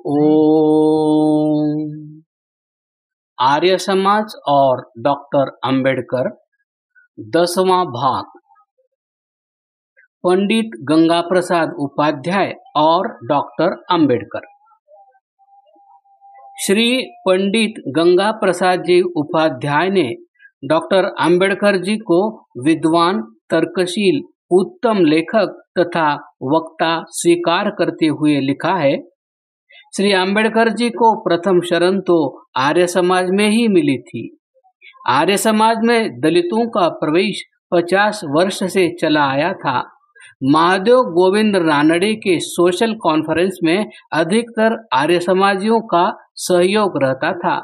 ओम। आर्य समाज और डॉक्टर अंबेडकर 10वां भाग। पंडित गंगा प्रसाद उपाध्याय और डॉक्टर अंबेडकर। श्री पंडित गंगा प्रसाद जी उपाध्याय ने डॉक्टर अंबेडकर जी को विद्वान, तर्कशील, उत्तम लेखक तथा वक्ता स्वीकार करते हुए लिखा है। श्री अंबेडकर जी को प्रथम शरण तो आर्य समाज में ही मिली थी। आर्य समाज में दलितों का प्रवेश 50 वर्ष से चला आया था। महादेव गोविंद रानडे के सोशल कॉन्फ्रेंस में अधिकतर आर्य समाजियों का सहयोग रहता था।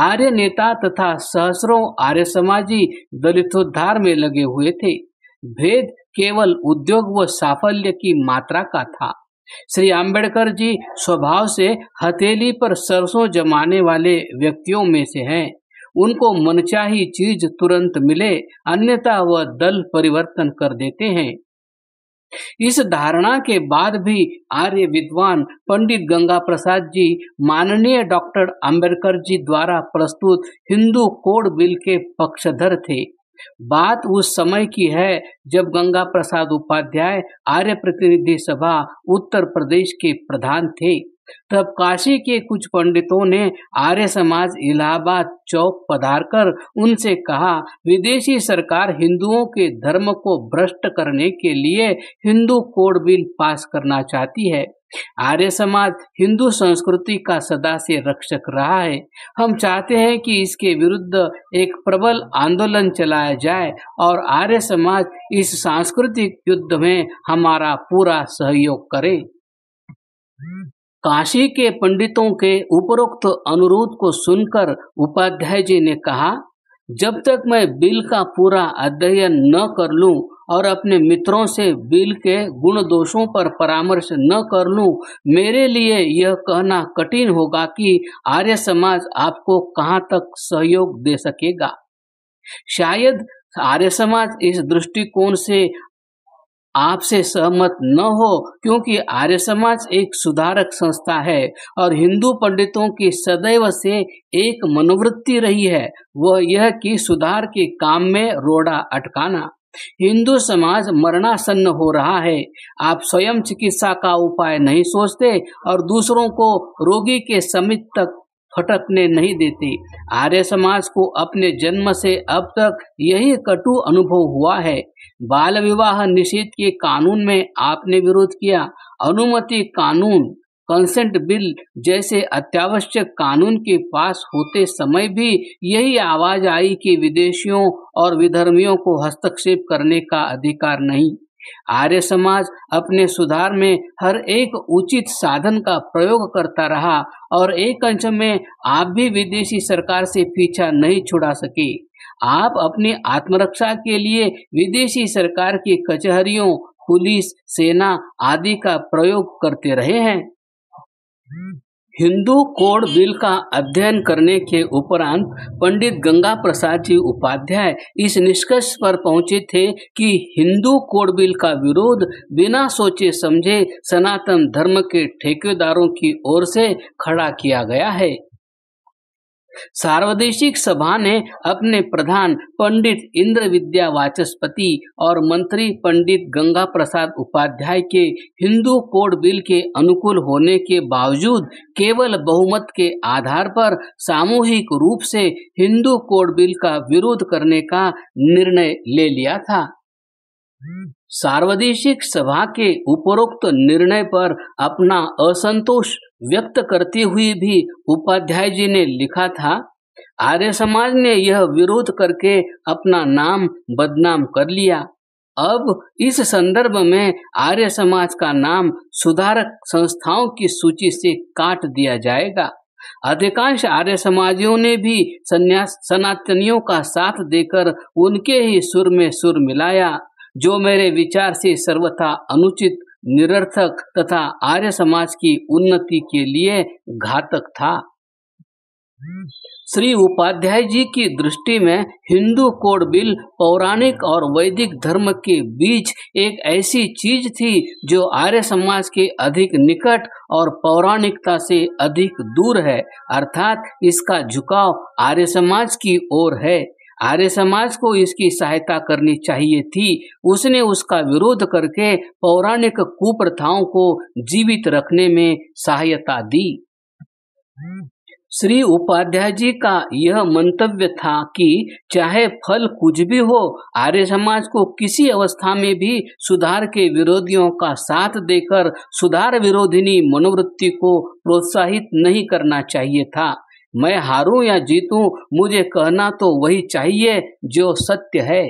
आर्य नेता तथा सहस्रों आर्य समाजी दलितोद्धार में लगे हुए थे। भेद केवल उद्योग व साफल्य की मात्रा का था। श्री अंबेडकर जी स्वभाव से हथेली पर सरसों जमाने वाले व्यक्तियों में से हैं। उनको मनचाही चीज तुरंत मिले, अन्यथा वह दल परिवर्तन कर देते हैं। इस धारणा के बाद भी आर्य विद्वान पंडित गंगा प्रसाद जी माननीय डॉक्टर अंबेडकर जी द्वारा प्रस्तुत हिंदू कोड बिल के पक्षधर थे। बात उस समय की है जब गंगा प्रसाद उपाध्याय आर्य प्रतिनिधि सभा उत्तर प्रदेश के प्रधान थे। तब काशी के कुछ पंडितों ने आर्य समाज इलाहाबाद चौक पधारकर उनसे कहा, विदेशी सरकार हिंदुओं के धर्म को भ्रष्ट करने के लिए हिंदू कोड बिल पास करना चाहती है। आर्य समाज हिंदू संस्कृति का सदा से रक्षक रहा है। हम चाहते हैं कि इसके विरुद्ध एक प्रबल आंदोलन चलाया जाए और आर्य समाज इस सांस्कृतिक युद्ध में हमारा पूरा सहयोग करे। काशी के पंडितों के उपरोक्त अनुरोध को सुनकर उपाध्याय जी ने कहा, जब तक मैं बिल का पूरा अध्ययन न कर लूं और अपने मित्रों से बिल के गुण दोषों पर परामर्श न कर लूं, मेरे लिए यह कहना कठिन होगा कि आर्य समाज आपको कहां तक सहयोग दे सकेगा। शायद आर्य समाज इस दृष्टिकोण से आपसे सहमत न हो, क्योंकि आर्य समाज एक सुधारक संस्था है और हिंदू पंडितों की सदैव से एक मनोवृत्ति रही है, वह यह कि सुधार के काम में रोड़ा अटकाना। हिंदू समाज मरणासन्न हो रहा है। आप स्वयं चिकित्सा का उपाय नहीं सोचते और दूसरों को रोगी के समीप तक फटकने नहीं देते। आर्य समाज को अपने जन्म से अब तक यही कटु अनुभव हुआ है। बाल विवाह निषेध के कानून में आपने विरोध किया। अनुमति कानून, कंसेंट बिल जैसे अत्यावश्यक कानून के पास होते समय भी यही आवाज आई कि विदेशियों और विधर्मियों को हस्तक्षेप करने का अधिकार नहीं। आर्य समाज अपने सुधार में हर एक उचित साधन का प्रयोग करता रहा और एक अंश में आप भी विदेशी सरकार से पीछा नहीं छुड़ा सके। आप अपनी आत्मरक्षा के लिए विदेशी सरकार की कचहरियों, पुलिस, सेना आदि का प्रयोग करते रहे हैं। हिंदू कोड बिल का अध्ययन करने के उपरांत पंडित गंगा प्रसाद जी उपाध्याय इस निष्कर्ष पर पहुंचे थे कि हिंदू कोड बिल का विरोध बिना सोचे समझे सनातन धर्म के ठेकेदारों की ओर से खड़ा किया गया है। सार्वदेशिक सभा ने अपने प्रधान पंडित इंद्र विद्या वाचस्पति और मंत्री पंडित गंगा प्रसाद उपाध्याय के हिंदू कोड बिल के अनुकूल होने के बावजूद केवल बहुमत के आधार पर सामूहिक रूप से हिंदू कोड बिल का विरोध करने का निर्णय ले लिया था। सार्वदेशिक सभा के उपरोक्त निर्णय पर अपना असंतोष व्यक्त करते हुए भी उपाध्याय जी ने लिखा था, आर्य समाज ने यह विरोध करके अपना नाम बदनाम कर लिया। अब इस संदर्भ में आर्य समाज का नाम सुधारक संस्थाओं की सूची से काट दिया जाएगा। अधिकांश आर्य समाजियों ने भी सनातनियों का साथ देकर उनके ही सुर में सुर मिलाया, जो मेरे विचार से सर्वथा अनुचित, निरर्थक तथा आर्य समाज की उन्नति के लिए घातक था। श्री उपाध्याय जी की दृष्टि में हिंदू कोड बिल पौराणिक और वैदिक धर्म के बीच एक ऐसी चीज थी जो आर्य समाज के अधिक निकट और पौराणिकता से अधिक दूर है, अर्थात इसका झुकाव आर्य समाज की ओर है। आर्य समाज को इसकी सहायता करनी चाहिए थी। उसने उसका विरोध करके पौराणिक कुप्रथाओं को जीवित रखने में सहायता दी। श्री उपाध्याय जी का यह मंतव्य था कि चाहे फल कुछ भी हो, आर्य समाज को किसी अवस्था में भी सुधार के विरोधियों का साथ देकर सुधार विरोधिनी मनोवृत्ति को प्रोत्साहित नहीं करना चाहिए था। मैं हारूं या जीतूं, मुझे कहना तो वही चाहिए जो सत्य है।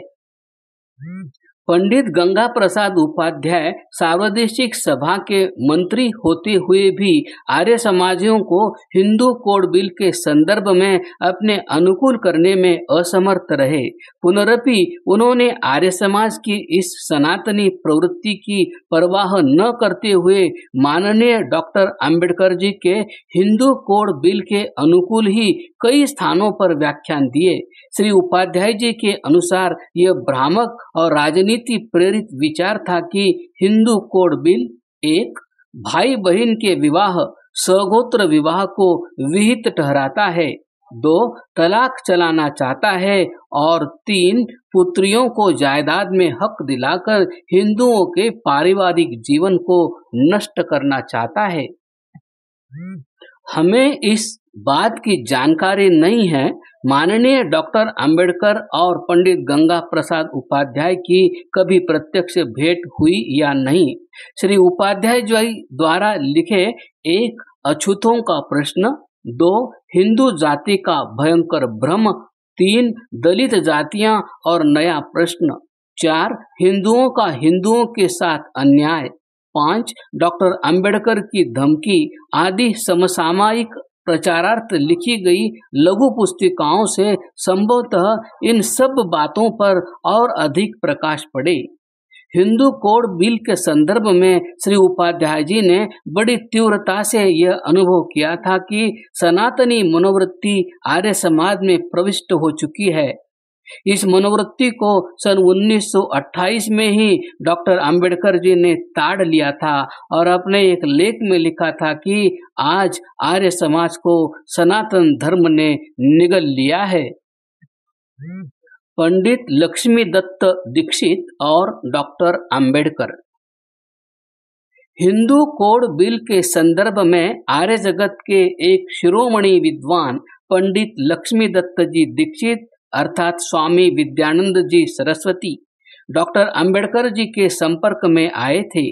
पंडित गंगा प्रसाद उपाध्याय सार्वदेशिक सभा के मंत्री होते हुए भी आर्य समाजियों को हिंदू कोड बिल के संदर्भ में अपने अनुकूल करने में असमर्थ रहे। पुनरपि उन्होंने आर्य समाज की इस सनातनी प्रवृत्ति की परवाह न करते हुए माननीय डॉक्टर अंबेडकर जी के हिंदू कोड बिल के अनुकूल ही कई स्थानों पर व्याख्यान दिए। श्री उपाध्याय जी के अनुसार यह भ्रामक और राजनीति प्रेरित विचार था कि हिंदू कोड बिल 1. भाई बहन के विवाह सगोत्र विवाह को विहित ठहराता है, 2. तलाक चलाना चाहता है और 3. पुत्रियों को जायदाद में हक दिलाकर हिंदुओं के पारिवारिक जीवन को नष्ट करना चाहता है। हमें इस बात की जानकारी नहीं है माननीय डॉक्टर अंबेडकर और पंडित गंगा प्रसाद उपाध्याय की कभी प्रत्यक्ष भेंट हुई या नहीं। श्री उपाध्याय जी द्वारा लिखे 1. अछूतों का प्रश्न, 2. हिंदू जाति का भयंकर भ्रम, 3. दलित जातियां और नया प्रश्न, 4. हिंदुओं का हिंदुओं के साथ अन्याय, 5. डॉक्टर अंबेडकर की धमकी आदि समसामयिक प्रचारार्थ लिखी गई लघु पुस्तिकाओं से संभवतः इन सब बातों पर और अधिक प्रकाश पड़े। हिंदू कोड बिल के संदर्भ में श्री उपाध्याय जी ने बड़ी तीव्रता से यह अनुभव किया था कि सनातनी मनोवृत्ति आर्य समाज में प्रविष्ट हो चुकी है। इस मनोवृत्ति को सन 1928 में ही डॉक्टर अंबेडकर जी ने ताड़ लिया था और अपने एक लेख में लिखा था कि आज आर्य समाज को सनातन धर्म ने निगल लिया है। पंडित लक्ष्मीदत्त दीक्षित और doctor Ambedkar. Hindu code bill के संदर्भ में आर्य जगत के एक शिरोमणि विद्वान पंडित लक्ष्मीदत्त जी दीक्षित अर्थात स्वामी विद्यानंद जी सरस्वती डॉक्टर अंबेडकर जी के संपर्क में आए थे।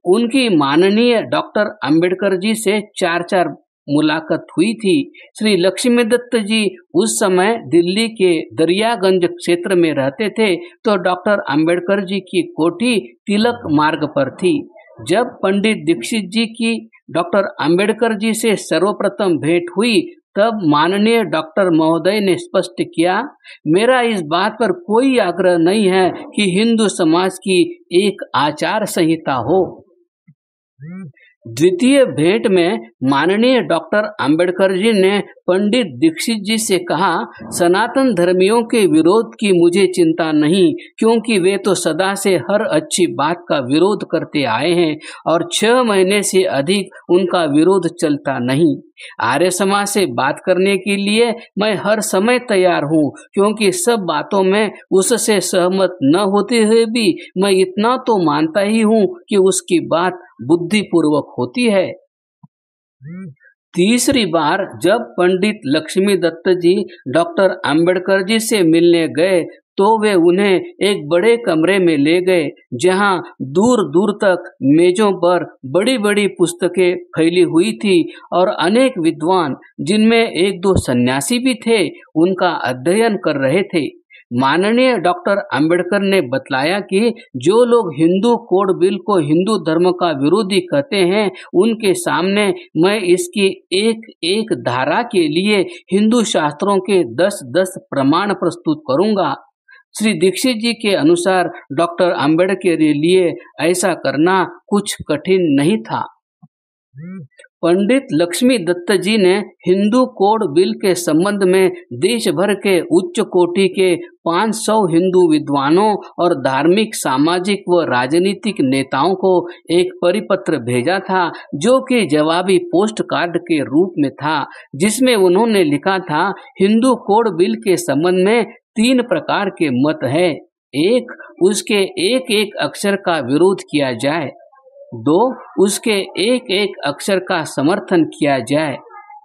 उनकी माननीय डॉक्टर अंबेडकर जी से 4 मुलाकात हुई थी। श्री लक्ष्मीदत्त जी उस समय दिल्ली के दरियागंज क्षेत्र में रहते थे, तो डॉक्टर अंबेडकर जी की कोठी तिलक मार्ग पर थी। जब पंडित दीक्षित जी की डॉक्टर अंबेडकर जी से सर्वप्रथम भेंट हुई, तब माननीय डॉक्टर महोदय ने स्पष्ट किया, मेरा इस बात पर कोई आग्रह नहीं है कि हिंदू समाज की एक आचार संहिता हो। द्वितीय भेंट में माननीय डॉक्टर अंबेडकर जी ने पंडित दीक्षित जी से कहा, सनातन धर्मियों के विरोध की मुझे चिंता नहीं, क्योंकि वे तो सदा से हर अच्छी बात का विरोध करते आए हैं और 6 महीने से अधिक उनका विरोध चलता नहीं। आर्य समाज से बात करने के लिए मैं हर समय तैयार हूँ, क्योंकि सब बातों में उससे सहमत न होते हुए भी मैं इतना तो मानता ही हूँ कि उसकी बात बुद्धिपूर्वक होती है। तीसरी बार जब पंडित लक्ष्मीदत्त जी डॉक्टर अंबेडकर जी से मिलने गए, तो वे उन्हें एक बड़े कमरे में ले गए, जहां दूर दूर तक मेजों पर बड़ी बड़ी पुस्तकें फैली हुई थी और अनेक विद्वान, जिनमें 1-2 सन्यासी भी थे, उनका अध्ययन कर रहे थे। माननीय डॉक्टर अंबेडकर ने बतलाया कि जो लोग हिंदू कोड बिल को हिंदू धर्म का विरोधी कहते हैं, उनके सामने मैं इसकी एक एक धारा के लिए हिंदू शास्त्रों के 10-10 प्रमाण प्रस्तुत करूंगा। श्री दीक्षित जी के अनुसार डॉक्टर अंबेडकर के लिए ऐसा करना कुछ कठिन नहीं था। पंडित लक्ष्मी दत्त जी ने हिंदू कोड बिल के संबंध में देश भर के उच्च कोटि के 500 हिंदू विद्वानों और धार्मिक, सामाजिक व राजनीतिक नेताओं को एक परिपत्र भेजा था, जो कि जवाबी पोस्ट कार्ड के रूप में था, जिसमें उन्होंने लिखा था, हिंदू कोड बिल के संबंध में 3 प्रकार के मत है। 1, उसके एक एक अक्षर का विरोध किया जाए। 2, उसके एक एक अक्षर का समर्थन किया जाए।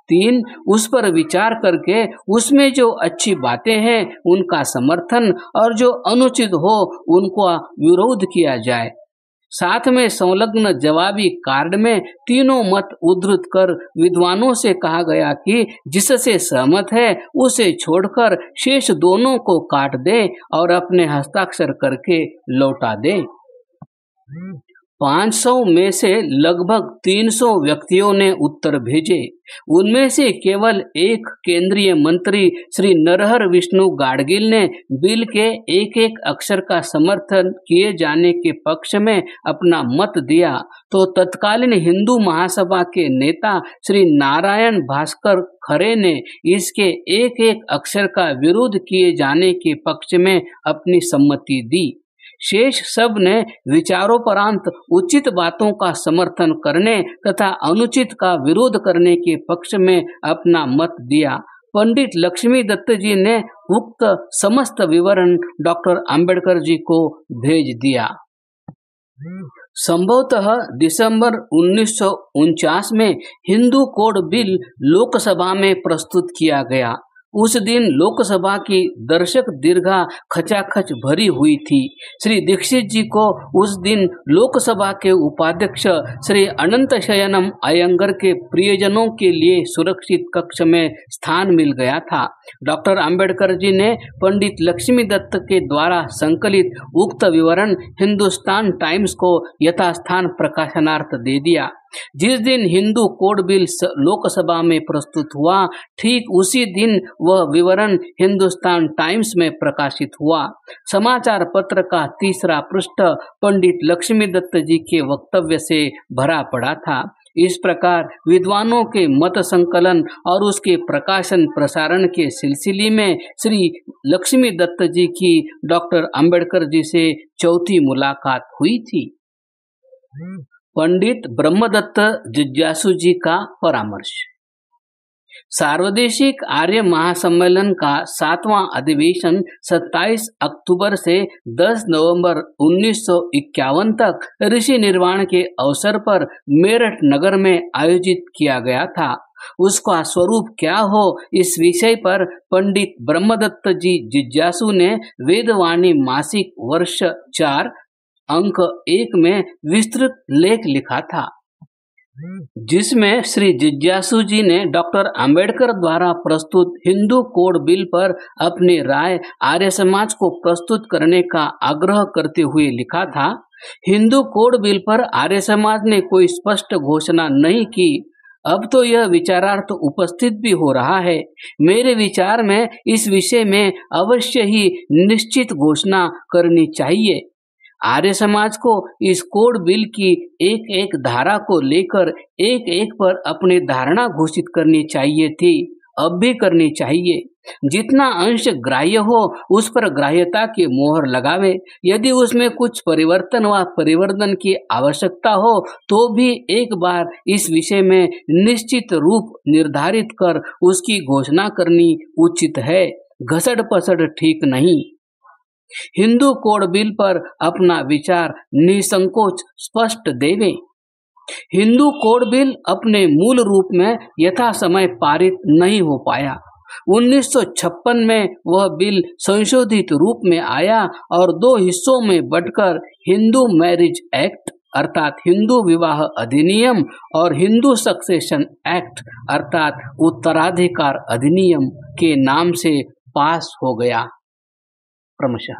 3, उस पर विचार करके उसमें जो अच्छी बातें हैं उनका समर्थन और जो अनुचित हो उनका विरोध किया जाए। साथ में संलग्न जवाबी कार्ड में तीनों मत उद्धृत कर विद्वानों से कहा गया कि जिससे सहमत है उसे छोड़कर शेष दोनों को काट दे और अपने हस्ताक्षर करके लौटा दे। 500 में से लगभग 300 व्यक्तियों ने उत्तर भेजे। उनमें से केवल एक केंद्रीय मंत्री श्री नरहर विष्णु गाडगिल ने बिल के एक एक अक्षर का समर्थन किए जाने के पक्ष में अपना मत दिया, तो तत्कालीन हिंदू महासभा के नेता श्री नारायण भास्कर खरे ने इसके एक एक अक्षर का विरोध किए जाने के पक्ष में अपनी सम्मति दी। शेष सब ने विचारोपरांत उचित बातों का समर्थन करने तथा अनुचित का विरोध करने के पक्ष में अपना मत दिया। पंडित लक्ष्मी दत्त जी ने उक्त समस्त विवरण डॉक्टर अंबेडकर जी को भेज दिया। संभवतः दिसंबर 1949 में हिंदू कोड बिल लोकसभा में प्रस्तुत किया गया। उस दिन लोकसभा की दर्शक दीर्घा खचाखच भरी हुई थी। श्री दीक्षित जी को उस दिन लोकसभा के उपाध्यक्ष श्री अनंत शयनम अयंगर के प्रियजनों के लिए सुरक्षित कक्ष में स्थान मिल गया था। डॉक्टर अंबेडकर जी ने पंडित लक्ष्मी दत्त के द्वारा संकलित उक्त विवरण हिंदुस्तान टाइम्स को यथास्थान प्रकाशनार्थ दे दिया। जिस दिन हिंदू कोड बिल लोकसभा में प्रस्तुत हुआ, ठीक उसी दिन वह विवरण हिंदुस्तान टाइम्स में प्रकाशित हुआ। समाचार पत्र का तीसरा पृष्ठ पंडित लक्ष्मी दत्त जी के वक्तव्य से भरा पड़ा था। इस प्रकार विद्वानों के मत संकलन और उसके प्रकाशन प्रसारण के सिलसिले में श्री लक्ष्मी दत्त जी की डॉक्टर अंबेडकर जी से चौथी मुलाकात हुई थी। पंडित ब्रह्मदत्त जिज्ञासु जी का परामर्श। सार्वदेशिक आर्य महासम्मेलन का 7वां अधिवेशन 27 अक्टूबर से 10 नवंबर 1951 तक ऋषि निर्वाण के अवसर पर मेरठ नगर में आयोजित किया गया था। उसका स्वरूप क्या हो, इस विषय पर पंडित ब्रह्मदत्त जी जिज्ञासु ने वेदवाणी मासिक वर्ष 4 अंक 1 में विस्तृत लेख लिखा था, जिसमें श्री जिज्ञासु जी ने डॉक्टर अंबेडकर द्वारा प्रस्तुत हिंदू कोड बिल पर अपनी राय आर्य समाज को प्रस्तुत करने का आग्रह करते हुए लिखा था। हिंदू कोड बिल पर आर्य समाज ने कोई स्पष्ट घोषणा नहीं की। अब तो यह विचारार्थ उपस्थित भी हो रहा है। मेरे विचार में इस विषय में अवश्य ही निश्चित घोषणा करनी चाहिए। आर्य समाज को इस कोड बिल की एक एक धारा को लेकर एक एक पर अपनी धारणा घोषित करनी चाहिए थी, अब भी करनी चाहिए। जितना अंश ग्राह्य हो उस पर ग्राह्यता की मोहर लगावे। यदि उसमें कुछ परिवर्तन व परिवर्धन की आवश्यकता हो तो भी एक बार इस विषय में निश्चित रूप निर्धारित कर उसकी घोषणा करनी उचित है, घसड़ पसड़ ठीक नहीं। हिंदू कोड बिल पर अपना विचार निसंकोच स्पष्ट देवे। हिंदू कोड बिल अपने मूल रूप में यथा समय पारित नहीं हो पाया। 1956 में वह बिल संशोधित रूप में आया और 2 हिस्सों में बंटकर हिंदू मैरिज एक्ट अर्थात हिंदू विवाह अधिनियम और हिंदू सक्सेशन एक्ट अर्थात उत्तराधिकार अधिनियम के नाम से पास हो गया क्रमशः।